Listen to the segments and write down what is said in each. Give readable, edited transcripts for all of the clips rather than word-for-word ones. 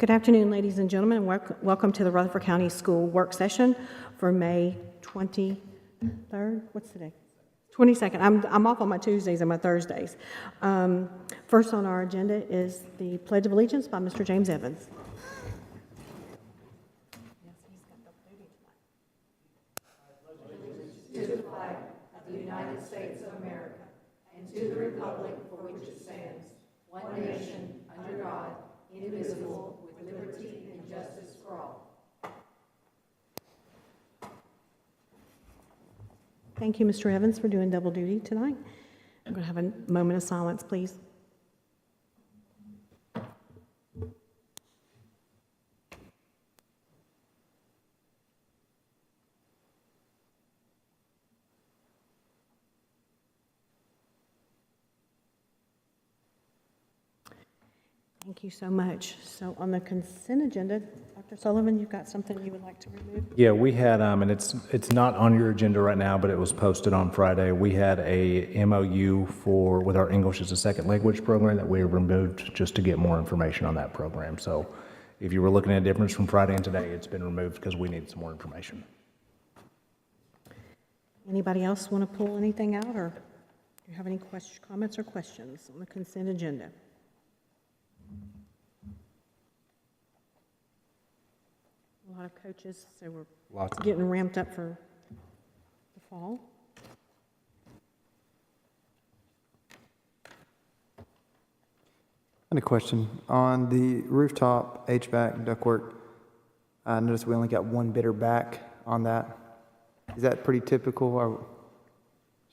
Good afternoon, ladies and gentlemen, and welcome to the Rutherford County School Work Session for May 23rd. What's today? 22nd. I'm off on my Tuesdays and my Thursdays. First on our agenda is the Pledge of Allegiance by Mr. James Evans. To the flag of the United States of America and to the republic for which it stands, one nation, under God, indivisible, with liberty and justice for all. Thank you, Mr. Evans, for doing double duty tonight. I'm going to have a moment of silence, please. Thank you so much. So on the consent agenda, Dr. Sullivan, you've got something you would like to remove? Yeah, we had, and it's not on your agenda right now, but it was posted on Friday. We had a MOU with our English as a Second Language program that we removed just to get more information on that program. So if you were looking at a difference from Friday and today, it's been removed because we need some more information. Anybody else want to pull anything out, or do you have any comments or questions on the consent agenda? A lot of coaches, so we're getting ramped up for the fall. I had a question. On the rooftop HVAC ductwork, I noticed we only got one bidder back on that. Is that pretty typical? Are we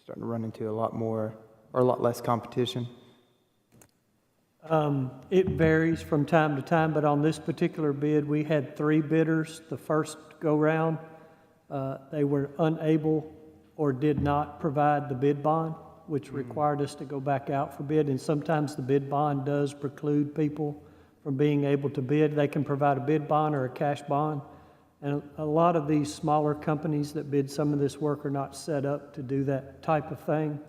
starting to run into a lot more or a lot less competition? It varies from time to time, but on this particular bid, we had 3 bidders the first go-round. They were unable or did not provide the bid bond, which required us to go back out for bid, and sometimes the bid bond does preclude people from being able to bid. They can provide a bid bond or a cash bond, and a lot of these smaller companies that bid some of this work are not set up to do that type of thing.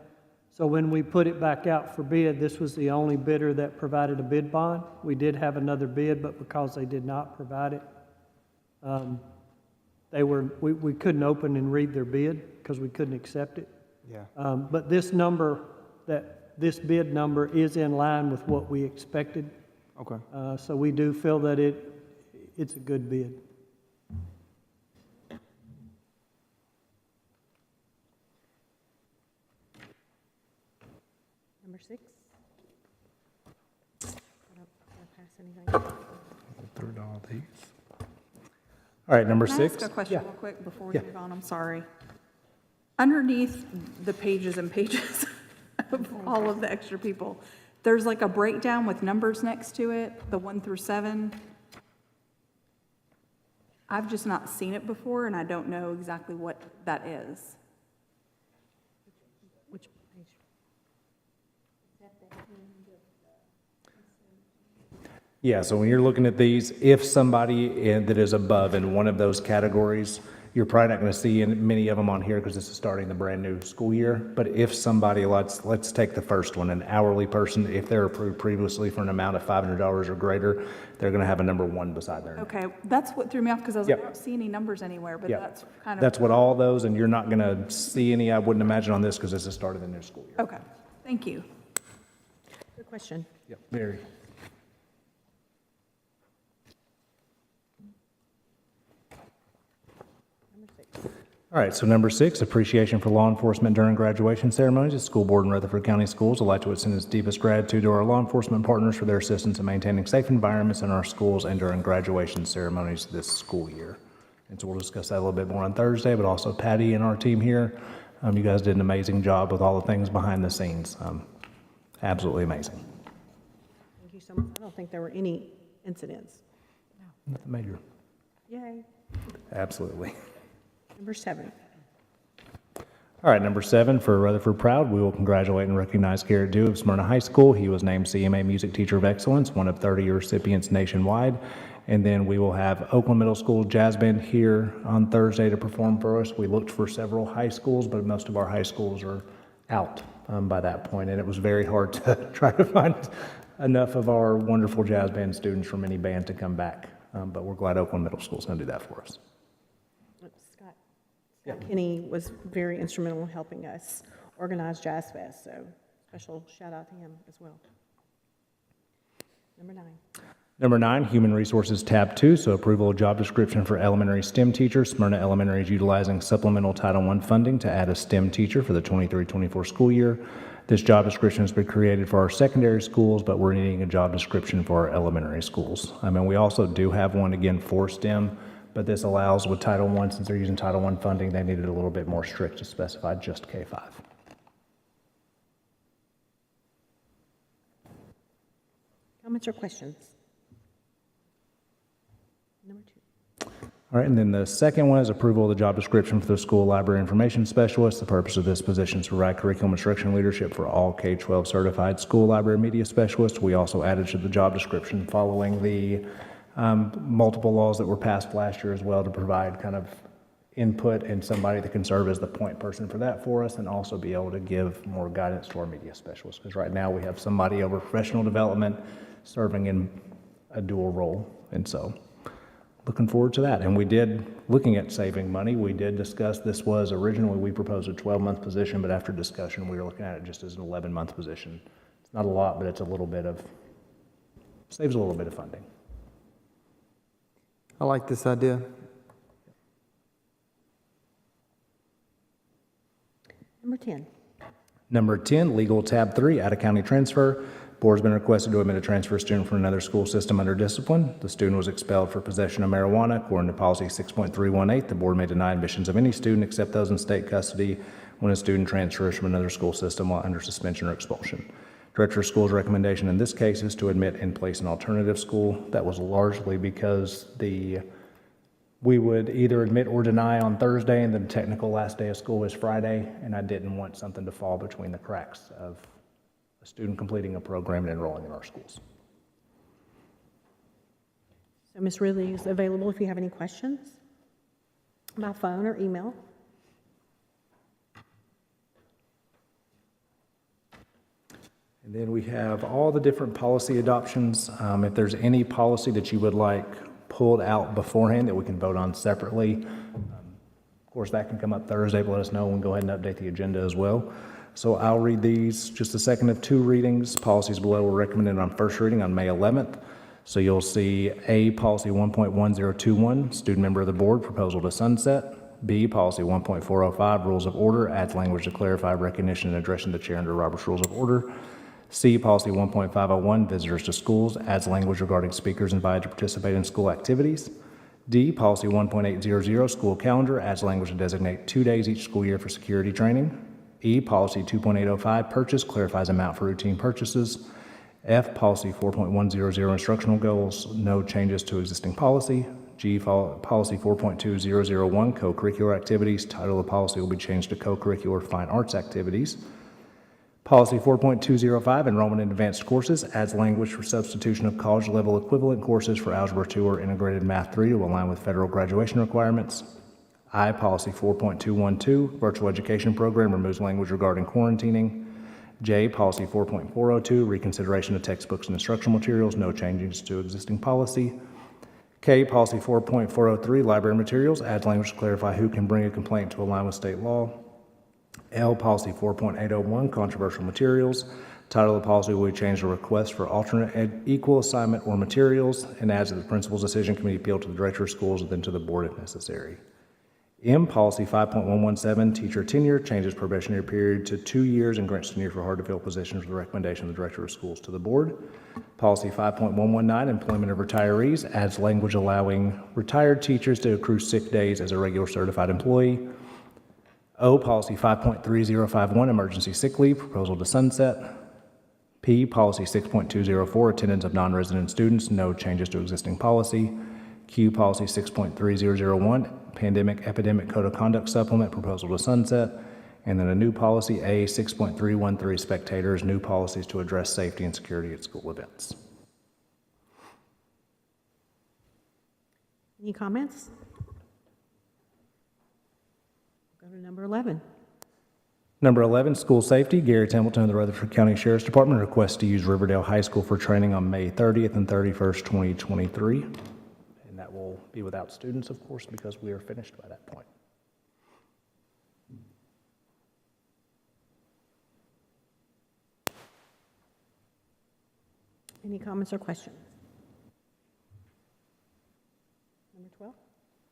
So when we put it back out for bid, this was the only bidder that provided a bid bond. We did have another bid, but because they did not provide it, we couldn't open and read their bid because we couldn't accept it. Yeah. But this bid number is in line with what we expected. Okay. So we do feel that it's a good bid. Number 6. Pass anything? Through all these. All right, number Can I 6. ask a question Yeah. real quick before we Yeah. move on? I'm sorry. Underneath the pages and pages of all of the extra people, there's like a breakdown with numbers next to it, the 1 through 7. I've just not seen it before, and I don't know exactly what that is. Which page? Yeah, so when you're looking at these, if somebody that is above in one of those categories, you're probably not going to see many of them on here because this is starting the brand new school year. But if somebody, let's take the first one, an hourly person, if they're approved previously for an amount of $500 or greater, they're going to have a number 1 beside their name. Okay, that's what threw me off because I was like, Yep. I don't see any numbers anywhere, but Yeah. that's kind of. That's what all those, and you're not going to see any, I wouldn't imagine, on this because this is the start of the new school year. Okay, thank you. Good question. Yep, very. Number 6. All right, so number 6, appreciation for law enforcement during graduation ceremonies. The school board in Rutherford County Schools would like to extend its deepest gratitude to our law enforcement partners for their assistance in maintaining safe environments in our schools and during graduation ceremonies this school year. And so we'll discuss that a little bit more on Thursday, but also Patty and our team here. You guys did an amazing job with all the things behind the scenes. Absolutely amazing. Thank you so much. I don't think there were any incidents. Nothing major. Yay. Absolutely. Number 7. All right, number 7, for Rutherford Proud, we will congratulate and recognize Garrett Dew of Smyrna High School. He was named CMA Music Teacher of Excellence, one of 30 recipients nationwide. And then we will have Oakland Middle School Jazz Band here on Thursday to perform for us. We looked for several high schools, but most of our high schools are out by that point, and it was very hard to try to find enough of our wonderful jazz band students from any band to come back. But we're glad Oakland Middle School is going to do that for us. Scott Kenny was very instrumental in helping us organize Jazz Fest, so special shout out to him as well. Number 9. Number 9, Human Resources Tab 2, so approval of job description for elementary STEM teacher. Smyrna Elementary is utilizing supplemental Title I funding to add a STEM teacher for the 23-24 school year. This job description has been created for our secondary schools, but we're needing a job description for our elementary schools. We also do have one, again, for STEM, but this allows with Title I, since they're using Title I funding, they needed a little bit more strict to specify just K-5. Comments or questions? Number 2. All right, and then the second one is approval of the job description for the school library information specialist. The purpose of this position is to provide curriculum instruction leadership for all K-12 certified school library media specialists. We also added to the job description following the multiple laws that were passed last year as well to provide kind of input and somebody that can serve as the point person for that for us and also be able to give more guidance to our media specialists. Because right now we have somebody over professional development serving in a dual role. And so looking forward to that. And we did, looking at saving money, we did discuss, this was originally, we proposed a 12-month position, but after discussion, we were looking at it just as an 11-month position. It's not a lot, but it's a little bit of, saves a little bit of funding. I like this idea. Number 10. Number 10, Legal Tab 3, out-of-county transfer. Board's been requested to admit a transfer student from another school system under discipline. The student was expelled for possession of marijuana. According to policy 6.318, the board may deny admissions of any student except those in state custody when a student transfers from another school system while under suspension or expulsion. Director of Schools' recommendation in this case is to admit and place an alternative school. That was largely because we would either admit or deny on Thursday, and the technical last day of school is Friday, and I didn't want something to fall between the cracks of a student completing a program and enrolling in our schools. So Ms. Ridley is available if you have any questions by phone or email. And then we have all the different policy adoptions. If there's any policy that you would like pulled out beforehand that we can vote on separately, of course, that can come up Thursday, but let us know and we'll go ahead and update the agenda as well. So I'll read these, just a second of 2 readings. Policies below were recommended on first reading on May 11th. So you'll see A, policy 1.1021, student member of the board, proposal to sunset. B, policy 1.405, rules of order, adds language to clarify recognition and addressing the chair under Robert's Rules of Order. C, policy 1.501, visitors to schools, adds language regarding speakers invited to participate in school activities. D, policy 1.800, school calendar, adds language to designate 2 days each school year for security training. E, policy 2.805, purchase, clarifies amount for routine purchases. F, policy 4.100, instructional goals, no changes to existing policy. G, policy 4.2001, co-curricular activities, title of the policy will be changed to co-curricular fine arts activities. Policy 4.205, enrollment in advanced courses, adds language for substitution of college-level equivalent courses for Algebra 2 or Integrated Math 3 to align with federal graduation requirements. I, policy 4.212, virtual education program, removes language regarding quarantining. J, policy 4.402, reconsideration of textbooks and instructional materials, no changes to existing policy. K, policy 4.403, library materials, adds language to clarify who can bring a complaint to align with state law. L, policy 4.801, controversial materials, title of the policy will be changed to request for alternate equal assignment or materials, and adds that the principal's decision can be appealed to the director of schools and then to the board if necessary. M, policy 5.117, teacher tenure, changes probationary period to 2 years and grants tenure for hard-to-fill positions with the recommendation of the director of schools to the board. Policy 5.119, employment of retirees, adds language allowing retired teachers to accrue sick days as a regular certified employee. O, policy 5.3051, emergency sick leave, proposal to sunset. P, policy 6.204, attendance of non-resident students, no changes to existing policy. Q, policy 6.3001, pandemic epidemic code of conduct supplement, proposal to sunset. And then a new policy, A, 6.313, spectators, new policies to address safety and security at school events. Any comments? Go to number 11. Number 11, school safety. Gary Templeton of the Rutherford County Sheriff's Department requests to use Riverdale High School for training on May 30th and 31st, 2023. And that will be without students, of course, because we are finished by that point. Any comments or questions? Number 12?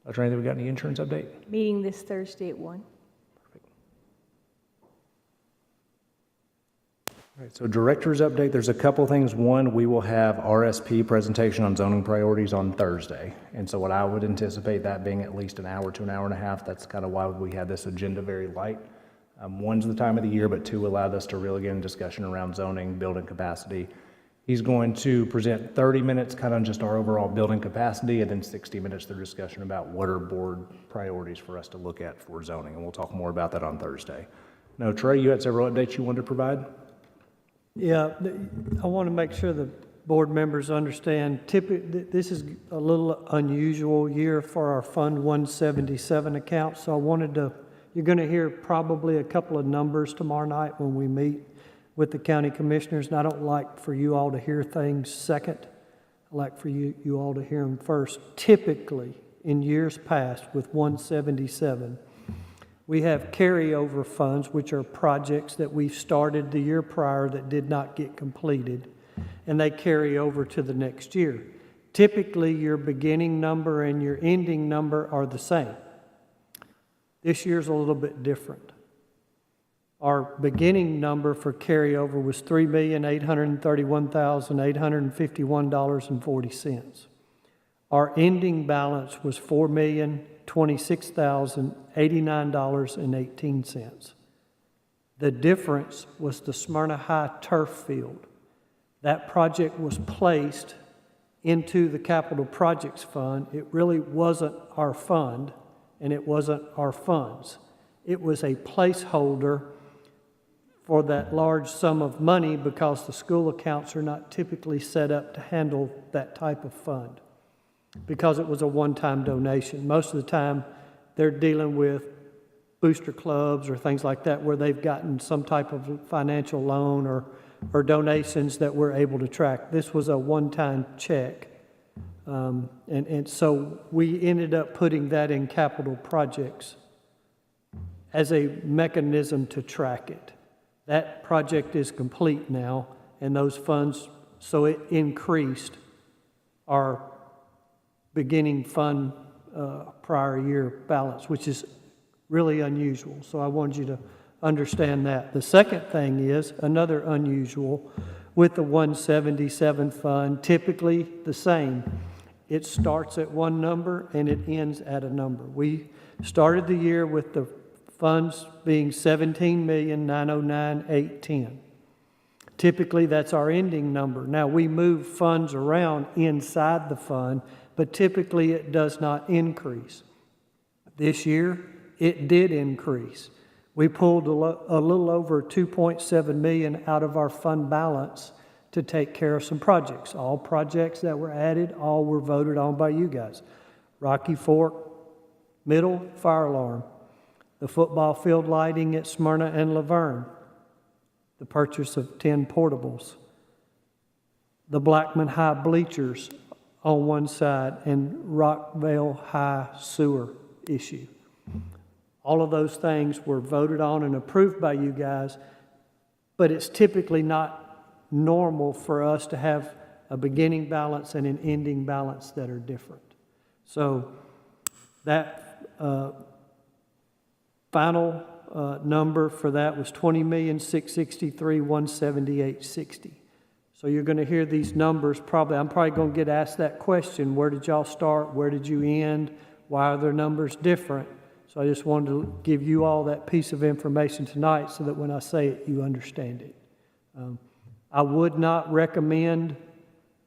Dr. Anthony, we got any insurance update? Meeting this Thursday at 1. All right, so director's update, there's a couple things. One, we will have RSP presentation on zoning priorities on Thursday. And so what I would anticipate that being at least an hour to an hour and a half. That's kind of why we had this agenda very light. One's the time of the year, but two allowed us to really get in discussion around zoning, building capacity. He's going to present 30 minutes kind of just our overall building capacity, and then 60 minutes the discussion about what are board priorities for us to look at for zoning. And we'll talk more about that on Thursday. Now, Trey, you had several updates you wanted to provide? Yeah, I want to make sure the board members understand, typically, this is a little unusual year for our Fund 177 account, so I wanted to, you're going to hear probably a couple of numbers tomorrow night when we meet with the county commissioners, and I don't like for you all to hear things second. I like for you all to hear them first. Typically, in years past with 177, we have carryover funds, which are projects that we've started the year prior that did not get completed, and they carry over to the next year. Typically, your beginning number and your ending number are the same. This year's a little bit different. Our beginning number for carryover was $3,831,851.40. Our ending balance was $4,026,089.18. The difference was the Smyrna High turf field. That project was placed into the Capital Projects Fund. It really wasn't our fund, and it wasn't our funds. It was a placeholder for that large sum of money because the school accounts are not typically set up to handle that type of fund because it was a one-time donation. Most of the time, they're dealing with booster clubs or things like that where they've gotten some type of financial loan or donations that we're able to track. This was a one-time check. And so we ended up putting that in capital projects as a mechanism to track it. That project is complete now, and those funds, so it increased our beginning fund prior year balance, which is really unusual. So I wanted you to understand that. The second thing is another unusual with the 177 fund, typically the same. It starts at one number and it ends at a number. We started the year with the funds being $17,909,810. Typically, that's our ending number. Now, we move funds around inside the fund, but typically it does not increase. This year, it did increase. We pulled a little over $2.7 million out of our fund balance to take care of some projects. All projects that were added, all were voted on by you guys. Rocky Fork Middle Fire Alarm, the football field lighting at Smyrna and Laverne, the purchase of 10 portables, the Blackman High bleachers on one side, and Rockvale High sewer issue. All of those things were voted on and approved by you guys, but it's typically not normal for us to have a beginning balance and an ending balance that are different. So that final number for that was $20,663,178.60. So you're going to hear these numbers probably. I'm probably going to get asked that question: where did y'all start? Where did you end? Why are their numbers different? So I just wanted to give you all that piece of information tonight so that when I say it, you understand it. I would not recommend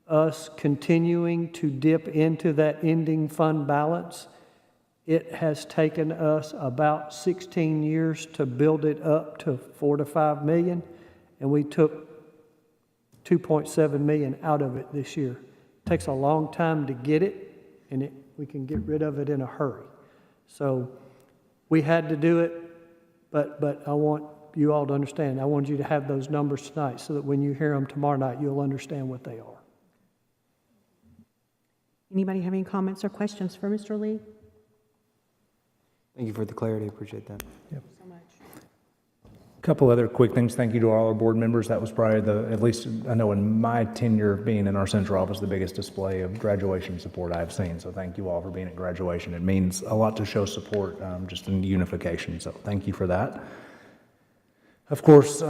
us continuing to dip into that ending fund balance. It has taken us about 16 years to build it up to $4 to $5 million, and we took $2.7 million out of it this year. It takes a long time to get it, and we can get rid of it in a hurry. So we had to do it, but I want you all to understand. I wanted you to have those numbers tonight so that when you hear them tomorrow night, you'll understand what they are. Anybody have any comments or questions for Mr. Lee? Thank you for the clarity, appreciate that. So much. Couple other quick things. Thank you to all our board members. That was probably at least I know in my tenure being in our central office, the biggest display of graduation support I've seen. So thank you all for being at graduation. It means a lot to show support just in unification. So thank you for that. Of course,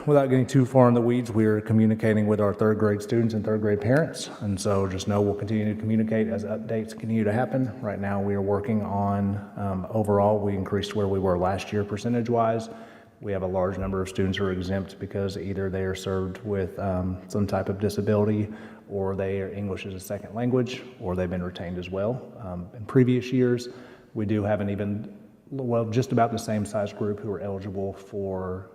without getting too far in the weeds, we're communicating with our third grade students and third grade parents. And so just know we'll continue to communicate as updates continue to happen. Right now, we are working on, overall, we increased where we were last year percentage-wise. We have a large number of students who are exempt because either they are served with some type of disability, or they are English as a second language, or they've been retained as well. In previous years, we do have just about the same size group who are eligible for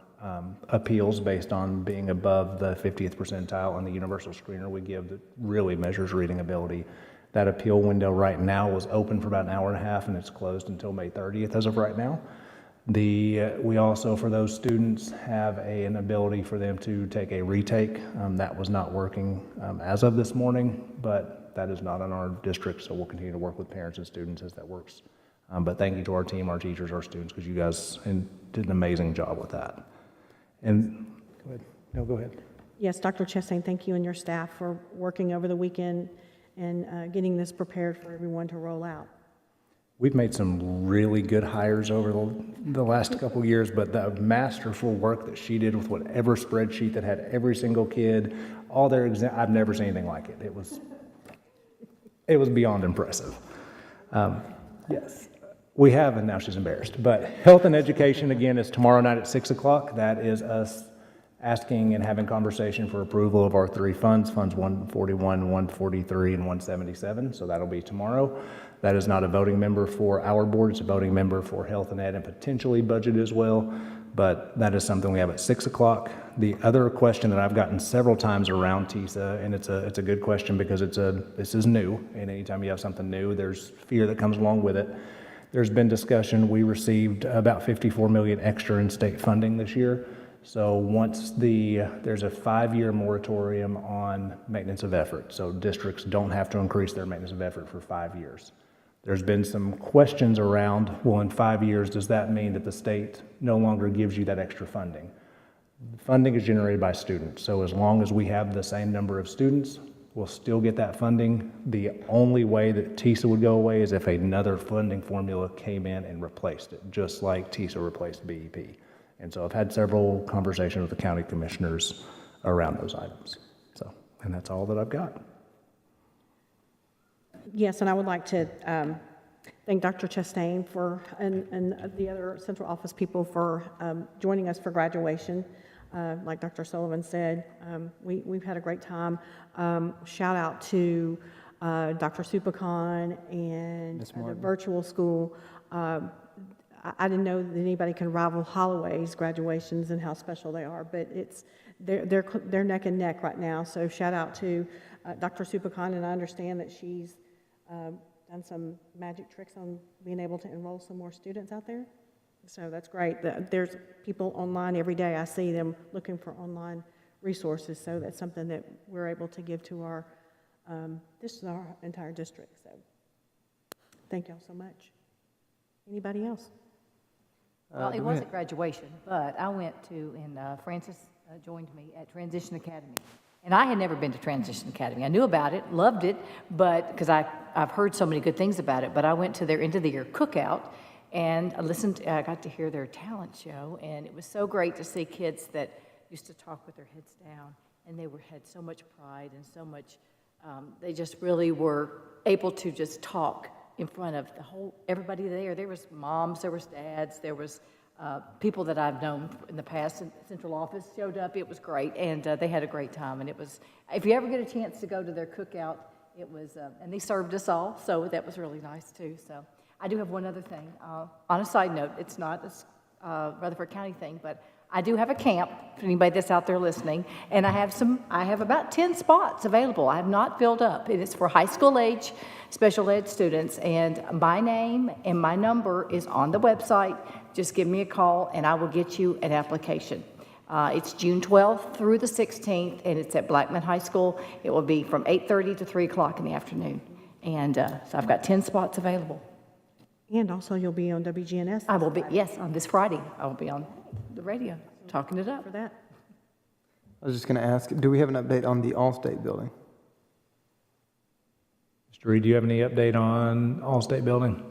appeals based on being above the 50th percentile on the universal screener we give that really measures reading ability. That appeal window right now was open for about an hour and a half, and it's closed until May 30th as of right now. We also, for those students, have an ability for them to take a retake. That was not working as of this morning, but that is not in our district, so we'll continue to work with parents and students as that works. But thank you to our team, our teachers, our students, because you guys did an amazing job with that. And go ahead. No, go ahead. Yes, Dr. Chastain, thank you and your staff for working over the weekend and getting this prepared for everyone to roll out. We've made some really good hires over the last couple years, but the masterful work that she did with whatever spreadsheet that had every single kid, all their I've never seen anything like it. It was beyond impressive. Yes. We have, and now she's embarrassed, but health and education, again, is tomorrow night at 6 o'clock. That is us asking and having conversation for approval of our three funds, Funds 141, 143, and 177. So that'll be tomorrow. That is not a voting member for our board. It's a voting member for health and ed and potentially budget as well. But that is something we have at 6 o'clock. The other question that I've gotten several times around TISA, and it's a good question because this is new, and anytime you have something new, there's fear that comes along with it. There's been discussion. We received about $54 million extra in state funding this year. So once there's a 5-year moratorium on maintenance of effort. So districts don't have to increase their maintenance of effort for 5 years. There's been some questions around, well, in 5 years, does that mean that the state no longer gives you that extra funding? Funding is generated by students. So as long as we have the same number of students, we'll still get that funding. The only way that TISA would go away is if another funding formula came in and replaced it, just like TISA replaced BEP. And so I've had several conversations with the county commissioners around those items. So, and that's all that I've got. Yes, and I would like to thank Dr. Chastain and the other central office people for joining us for graduation. Like Dr. Sullivan said, we've had a great time. Shout out to Dr. Supakon and the virtual school. I didn't know that anybody can rival Holloway's graduations and how special they are, but they're neck and neck right now. So shout out to Dr. Supakon, and I understand that she's done some magic tricks on being able to enroll some more students out there. So that's great. There's people online every day. I see them looking for online resources. So that's something that we're able to give to our entire district. So thank y'all so much. Anybody else? Well, it wasn't graduation, but I went to, and Francis joined me at Transition Academy. And I had never been to Transition Academy. I knew about it, loved it, but because I've heard so many good things about it, but I went to their end of the year cookout, and I got to hear their talent show, and it was so great to see kids that used to talk with their heads down, and they had so much pride and so much, they just really were able to just talk in front of everybody there. There was moms, there was dads, there was people that I've known in the past in the central office showed up. It was great, and they had a great time. And it was, if you ever get a chance to go to their cookout, it was, and they served us all, so that was really nice too. So I do have one other thing. On a side note, it's not a Rutherford County thing, but I do have a camp, for anybody that's out there listening, and I have about 10 spots available. I have not filled up. It is for high school age special ed students, and my name and my number is on the website. just give me a call and I will get you an application. It's June 12th through the 16th, and it's at Blackman High School. It will be from 8:30 to 3 o'clock in the afternoon. And so I've got 10 spots available. And also you'll be on WGNS I will be, yes, on this Friday, I will be on the radio, talking it up. for that. I was just going to ask, do we have an update on the Allstate building? Mr. Reed, do you have any update on Allstate Building?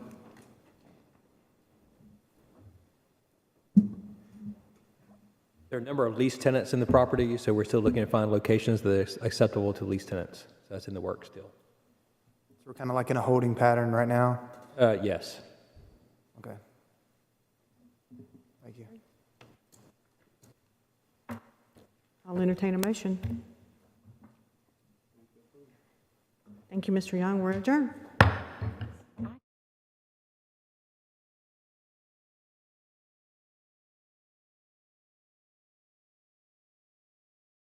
There are a number of lease tenants in the property, so we're still looking to find locations that are acceptable to lease tenants. So that's in the works still. So we're kind of like in a holding pattern right now? Yes. Okay. Thank you. I'll entertain a motion. Thank you, Mr. Young. We're adjourned.